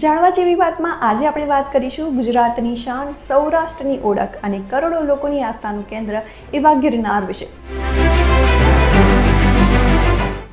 જાણવા જેવી વાતમાં આજે આપણે વાત કરીશું ગુજરાતની શાન, સૌરાષ્ટ્રની ઓળખ અને કરોડો લોકોની આસ્થાનું કેન્દ્ર એવા ગિરનાર વિશે.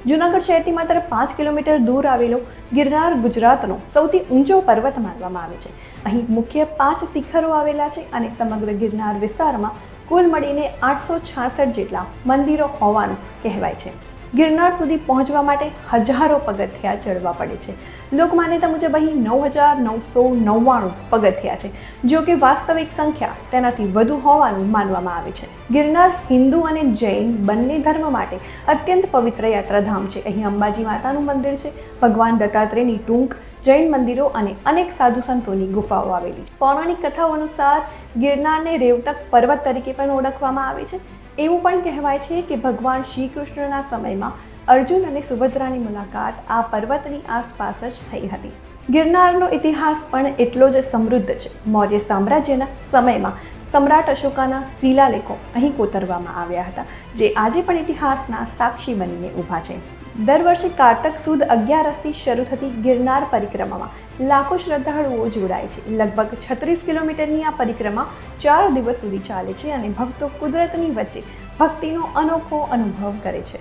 જૂનાગઢ શહેરથી માત્ર 5 કિલોમીટર દૂર આવેલો ગિરનાર ગુજરાતનો સૌથી ઊંચો પર્વત માનવામાં આવે છે. અહીં મુખ્ય 5 શિખરો આવેલા છે અને સમગ્ર ગિરનાર વિસ્તારમાં કુલ મળીને 866 જેટલા મંદિરો હોવાનું કહેવાય છે. ગિરનાર સુધી પહોંચવા માટે હજારો પગથિયા ચડવા પડે છે. લોકમાન્યતા મુજબ અહીં 9,999 પગથિયા છે, જો કે વાસ્તવિક સંખ્યા તેનાથી વધુ હોવાનું માનવામાં આવે છે. ગિરનાર હિન્દુ અને જૈન બંને ધર્મ માટે અત્યંત પવિત્ર યાત્રાધામ છે. અહીં અંબાજી માતાનું મંદિર છે, ભગવાન દત્તાત્રેયની ટૂંક, જૈન મંદિરો અને અનેક સાધુ સંતોની ગુફાઓ આવેલી છે. પૌરાણિક કથાઓ અનુસાર ગિરનારને રેવતક પર્વત તરીકે પણ ઓળખવામાં આવે છે. એવું પણ કહેવાય છે કે ભગવાન શ્રી કૃષ્ણના સમયમાં અર્જુન અને સુભદ્રાની મુલાકાત આ પર્વતની આસપાસ જ થઈ હતી. ગિરનારનો ઇતિહાસ પણ એટલો જ સમૃદ્ધ છે. મૌર્ય સામ્રાજ્યના સમયમાં સમ્રાટ અશોકાના શિલાલેખો અહીં કોતરવામાં આવ્યા હતા, જે આજે પણ ઇતિહાસના સાક્ષી બનીને ઊભા છે. દર વર્ષે કારતક સુદ 11થી શરૂ થતી ગિરનાર પરિક્રમામાં લાખો શ્રદ્ધાળુઓ જોડાય છે. લગભગ 36 કિલોમીટરની આ પરિક્રમા 4 દિવસ સુધી ચાલે છે અને ભક્તો કુદરતની વચ્ચે ભક્તિનો અનોખો અનુભવ કરે છે.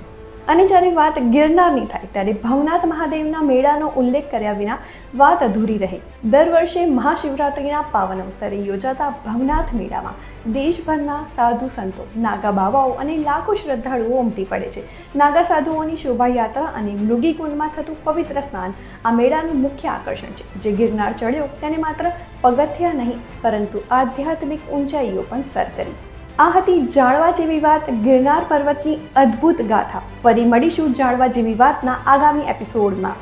અને જ્યારે વાત ગિરનારની થાય ત્યારે ભવનાથ મહાદેવના મેળાનો ઉલ્લેખ કર્યા વિના વાત અધૂરી રહે. દર વર્ષે મહાશિવરાત્રિના પાવન અવસરે યોજાતા ભવનાથ મેળામાં દેશભરના સાધુ સંતો, નાગા બાવાઓ અને લાખો શ્રદ્ધાળુઓ ઉમટી પડે છે. નાગા સાધુઓની શોભાયાત્રા અને મૃગીકુંડમાં થતું પવિત્ર સ્નાન આ મેળાનું મુખ્ય આકર્ષણ છે. જે ગિરનાર ચડ્યો તેને માત્ર પગથિયા નહીં પરંતુ આધ્યાત્મિક ઊંચાઈઓ પણ સર કરી. આ હતી જાણવા જેવી વાત, ગિરનાર પર્વતની અદ્ભુત ગાથા. ફરી મળીશું જાણવા જેવી વાતના આગામી એપિસોડમાં.